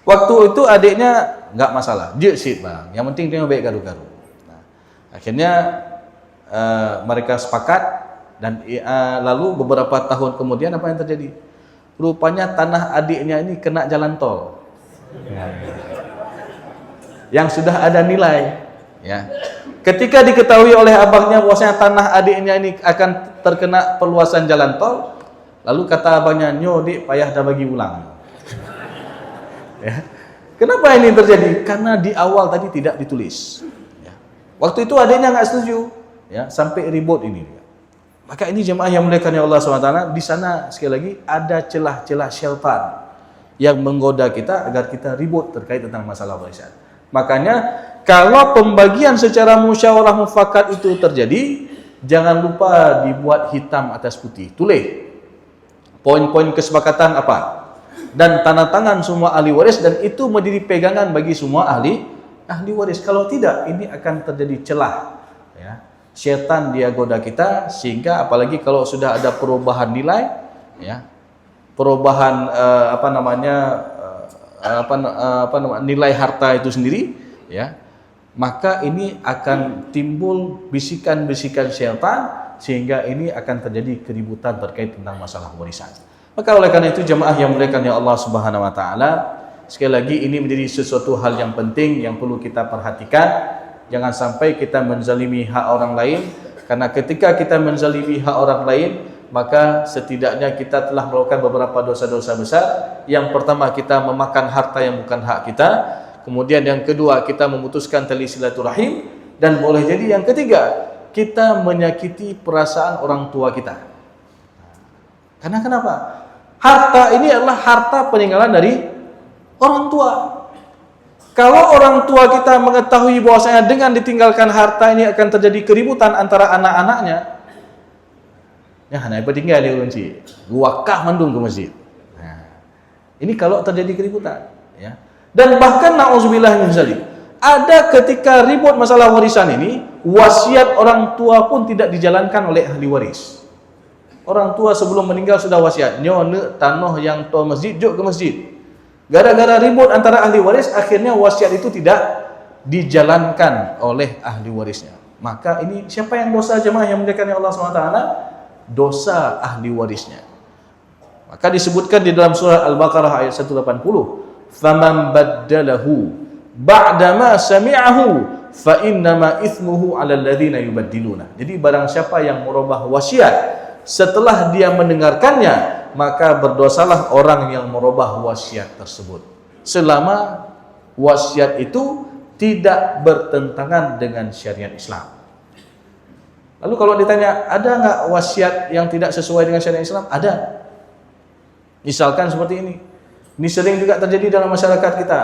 Waktu itu adiknya nggak masalah, dia sih bang. Yang penting dia baik garu-garu. Nah, akhirnya mereka sepakat dan lalu beberapa tahun kemudian apa yang terjadi? Rupanya tanah adiknya ini kena jalan tol. Yang sudah ada nilai, ya. Ketika diketahui oleh abangnya bahwasanya tanah adiknya ini akan terkena perluasan jalan tol, lalu kata abangnya, "Nyo, dik, payah dah bagi ulang." Ya. Kenapa ini terjadi? Karena di awal tadi tidak ditulis. Ya. Waktu itu adiknya nggak setuju, ya, sampai ribut ini. Maka ini jemaah yang muliakan Allah SWT, di sana sekali lagi ada celah-celah syaitan yang menggoda kita agar kita ribut terkait tentang masalah warisan. Makanya kalau pembagian secara musyawarah mufakat itu terjadi, jangan lupa dibuat hitam atas putih. Tulis poin-poin kesepakatan apa dan tanda tangan semua ahli waris, dan itu menjadi pegangan bagi semua ahli waris. Kalau tidak, ini akan terjadi celah, ya. Syaitan dia goda kita, sehingga apalagi kalau sudah ada perubahan nilai, ya, perubahan nilai harta itu sendiri, ya, maka ini akan timbul bisikan-bisikan syaitan, sehingga ini akan terjadi keributan terkait tentang masalah warisan. Maka oleh karena itu jemaah yang muliakan ya Allah Subhanahu wa taala, sekali lagi ini menjadi sesuatu hal yang penting yang perlu kita perhatikan. Jangan sampai kita menzalimi hak orang lain, karena ketika kita menzalimi hak orang lain, maka setidaknya kita telah melakukan beberapa dosa-dosa besar. Yang pertama, kita memakan harta yang bukan hak kita. Kemudian yang kedua, kita memutuskan tali silaturahim. Dan boleh jadi yang ketiga, kita menyakiti perasaan orang tua kita. Karena kenapa? Harta ini adalah harta peninggalan dari orang tua. Kalau orang tua kita mengetahui bahwasanya dengan ditinggalkan harta ini akan terjadi keributan antara anak-anaknya, ya hanya tinggal dia kunci, luakah mandung ke masjid. Nah, ini kalau terjadi keributan, ya. Dan bahkan nauzubillah min dzalik, ada ketika ribut masalah warisan ini, wasiat orang tua pun tidak dijalankan oleh ahli waris. Orang tua sebelum meninggal sudah wasiat, nyone tanah yang tua masjid juk ke masjid. Gara-gara ribut antara ahli waris, akhirnya wasiat itu tidak dijalankan oleh ahli warisnya. Maka ini siapa yang dosa jemaah yang dimuliakan Allah SWT? Dosa ahli warisnya. Maka disebutkan di dalam surah Al-Baqarah ayat 180, "Faman baddalahu ba'dama sami'ahu fa innama itsmuhu 'alal ladzina yubaddiluna." Jadi barang siapa yang merubah wasiat setelah dia mendengarkannya, maka berdosalah orang yang merubah wasiat tersebut, selama wasiat itu tidak bertentangan dengan syariat Islam. Lalu kalau ditanya, ada nggak wasiat yang tidak sesuai dengan syariat Islam? Ada. Misalkan seperti ini. Ini sering juga terjadi dalam masyarakat kita.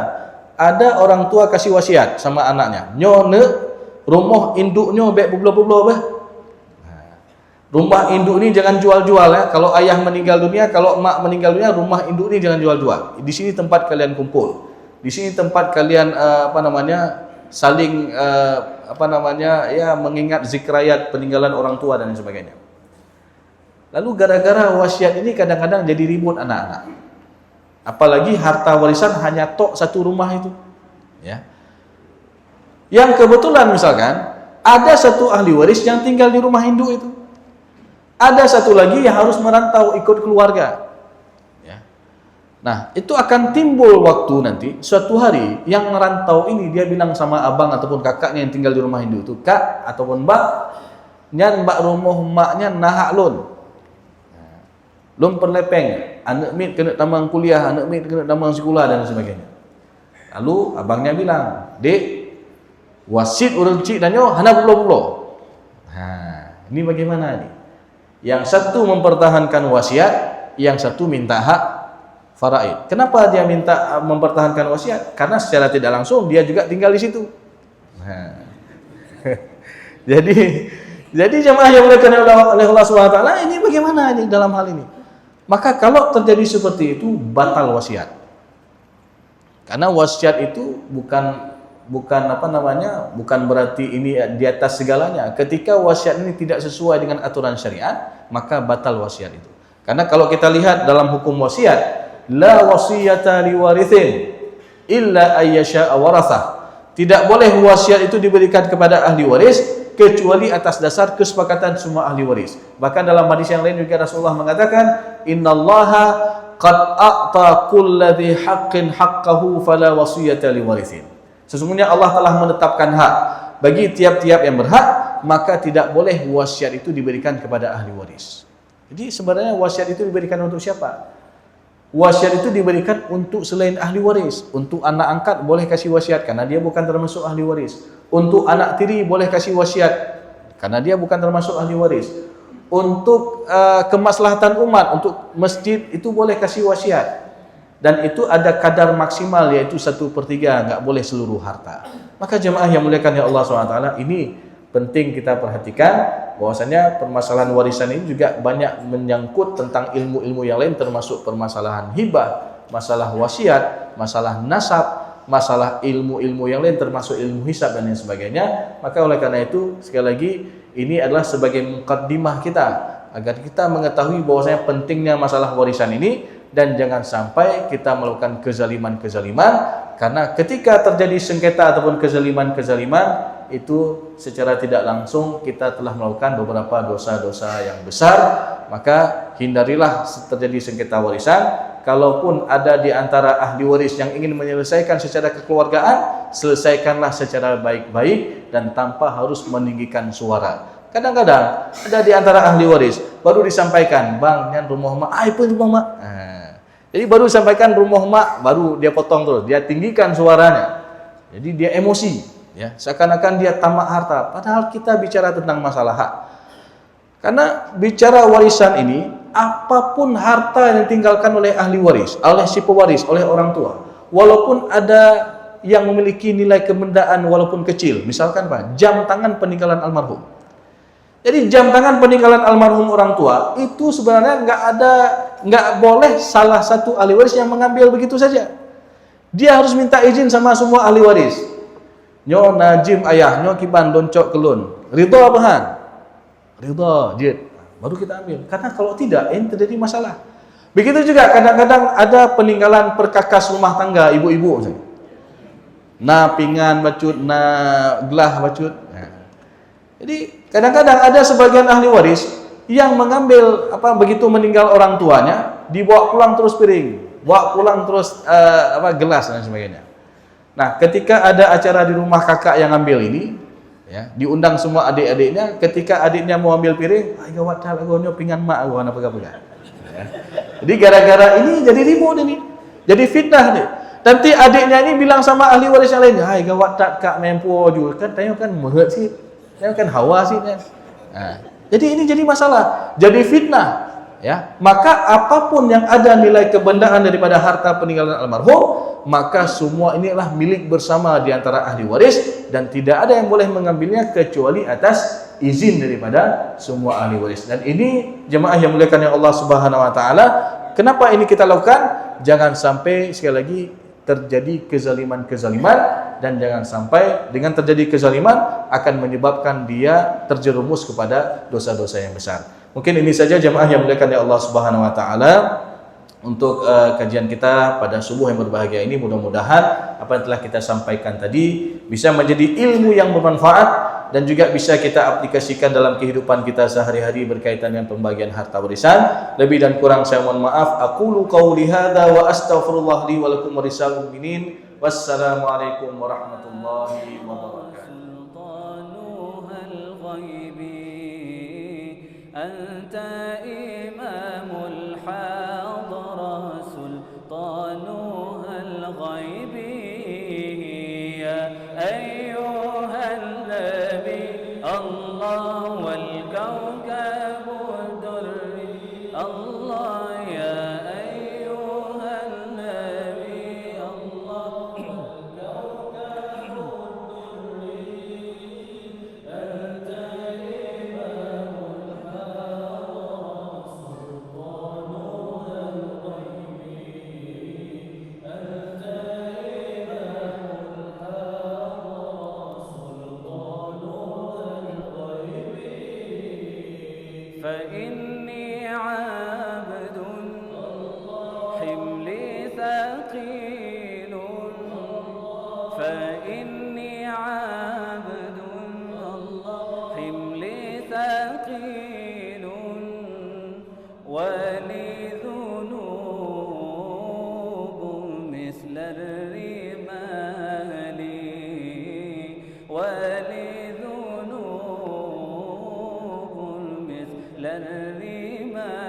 Ada orang tua kasih wasiat sama anaknya, nyone rumah induknya bek bublo-bublo bah. Rumah induk ini jangan jual-jual ya. Kalau ayah meninggal dunia, kalau emak meninggal dunia, rumah induk ini jangan jual-jual. Di sini tempat kalian kumpul. Di sini tempat kalian saling mengingat zikrayat peninggalan orang tua dan sebagainya. Lalu gara-gara wasiat ini kadang-kadang jadi ribut anak-anak. Apalagi harta warisan hanya tok satu rumah itu. Ya. Yang kebetulan misalkan ada satu ahli waris yang tinggal di rumah induk itu. Ada satu lagi yang harus merantau ikut keluarga. Ya. Nah, itu akan timbul waktu nanti, suatu hari yang merantau ini dia bilang sama abang ataupun kakaknya yang tinggal di rumah induk itu, "Kak ataupun mbak, nyan mbak rumah maknya nahak lun. Lun perlepeng, anak mit kena tambang kuliah, anak mit kena tambang sekolah dan sebagainya." Lalu abangnya bilang, "Dek, wasit urang cik dan nyo hana pulo-pulo." Nah, ini bagaimana nih? Yang satu mempertahankan wasiat, yang satu minta hak faraid. Kenapa dia minta mempertahankan wasiat? Karena secara tidak langsung dia juga tinggal di situ. Nah. jadi jemaah yang dimuliakan oleh Allah SWT, ini bagaimana ini dalam hal ini? Maka kalau terjadi seperti itu, batal wasiat. Karena wasiat itu bukan berarti ini di atas segalanya. Ketika wasiat ini tidak sesuai dengan aturan syariat, maka batal wasiat itu. Karena kalau kita lihat dalam hukum wasiat, la wasiyata liwarithin illa ayyasha'a warathah. Tidak boleh wasiat itu diberikan kepada ahli waris kecuali atas dasar kesepakatan semua ahli waris. Bahkan dalam hadis yang lain juga Rasulullah mengatakan, "Innallaha qad a'ta kulladzi haqqin haqqahu fala wasiyata liwarithin." Sesungguhnya Allah telah menetapkan hak bagi tiap-tiap yang berhak, maka tidak boleh wasiat itu diberikan kepada ahli waris. Jadi sebenarnya wasiat itu diberikan untuk siapa? Wasiat itu diberikan untuk selain ahli waris. Untuk anak angkat boleh kasih wasiat karena dia bukan termasuk ahli waris. Untuk anak tiri boleh kasih wasiat karena dia bukan termasuk ahli waris. Untuk kemaslahatan umat, untuk masjid itu boleh kasih wasiat. Dan itu ada kadar maksimal, yaitu 1/3, nggak boleh seluruh harta. Maka jemaah yang muliakan ya Allah SWT, ini penting kita perhatikan bahwasanya permasalahan warisan ini juga banyak menyangkut tentang ilmu-ilmu yang lain, termasuk permasalahan hibah, masalah wasiat, masalah nasab, masalah ilmu-ilmu yang lain termasuk ilmu hisab dan lain sebagainya. Maka oleh karena itu sekali lagi ini adalah sebagai mukaddimah kita agar kita mengetahui bahwasanya pentingnya masalah warisan ini. Dan jangan sampai kita melakukan kezaliman-kezaliman, karena ketika terjadi sengketa ataupun kezaliman-kezaliman itu secara tidak langsung kita telah melakukan beberapa dosa-dosa yang besar. Maka hindarilah terjadi sengketa warisan. Kalaupun ada di antara ahli waris yang ingin menyelesaikan secara kekeluargaan, selesaikanlah secara baik-baik dan tanpa harus meninggikan suara. Kadang-kadang ada di antara ahli waris baru disampaikan, "Bang, nyan rumah mak, pun rumah mak." Jadi baru disampaikan rumah mak, baru dia potong terus, dia tinggikan suaranya. Jadi dia emosi, ya, seakan-akan dia tamak harta. Padahal kita bicara tentang masalah hak. Karena bicara warisan ini, apapun harta yang ditinggalkan oleh ahli waris, oleh si pewaris, oleh orang tua, walaupun ada yang memiliki nilai kebendaan walaupun kecil. Misalkan apa? Jam tangan peninggalan almarhum. Jadi jam tangan peninggalan almarhum orang tua itu sebenarnya nggak boleh salah satu ahli waris yang mengambil begitu saja. Dia harus minta izin sama semua ahli waris. Nyo najim ayah, nyo kiban doncok kelun. Ridha apa han? Ridha, jid. Baru kita ambil. Karena kalau tidak, ini terjadi masalah. Begitu juga kadang-kadang ada peninggalan perkakas rumah tangga ibu-ibu. Na pinggan bacut, na gelah bacut. Jadi kadang-kadang ada sebagian ahli waris yang mengambil begitu meninggal orang tuanya, dibawa pulang terus piring, bawa pulang terus gelas dan sebagainya. Nah, ketika ada acara di rumah kakak yang ambil ini, ya, diundang semua adik-adiknya, ketika adiknya mau ambil piring, ay gawat dah lagunya pinggan mak gua apa pegang. Jadi gara-gara ini jadi ribut ini. Jadi fitnah nih. Nanti adiknya ini bilang sama ahli waris yang lain, "Hai gawat tak kak mempu juga kan tanya kan mehet sih. Tanya kan hawa sih kan." Nah, jadi ini jadi masalah, jadi fitnah, ya. Maka apapun yang ada nilai kebendaan daripada harta peninggalan almarhum, maka semua inilah milik bersama di antara ahli waris dan tidak ada yang boleh mengambilnya kecuali atas izin daripada semua ahli waris. Dan ini jemaah yang muliakan yang Allah Subhanahu wa taala, kenapa ini kita lakukan? Jangan sampai sekali lagi terjadi kezaliman-kezaliman, dan jangan sampai dengan terjadi kezaliman akan menyebabkan dia terjerumus kepada dosa-dosa yang besar. Mungkin ini saja jemaah yang muliakan ya Allah Subhanahu wa taala untuk kajian kita pada subuh yang berbahagia ini. Mudah-mudahan apa yang telah kita sampaikan tadi bisa menjadi ilmu yang bermanfaat dan juga bisa kita aplikasikan dalam kehidupan kita sehari-hari berkaitan dengan pembagian harta warisan. Lebih dan kurang saya mohon maaf. Aqulu qauli hadza wa astaghfirullah li wa lakum wa lisal mu'minin. Wassalamualaikum warahmatullahi wabarakatuh. Anta imamul hadara sultanuhal ghaibi ya ayyuhal nabi Allah wal kawkabud durri Allah ya ayyuhal nabi Allah wal kawkabud durri anta imamul hadara sultanuhal ghaibi anta imamul hadara sultanuhal ghaibi fa inni abdun حملي ثقيل فإني عبد الله حملي ثقيل ولي ذنوب مثل الرمال ولي ذنوب مثل الرمال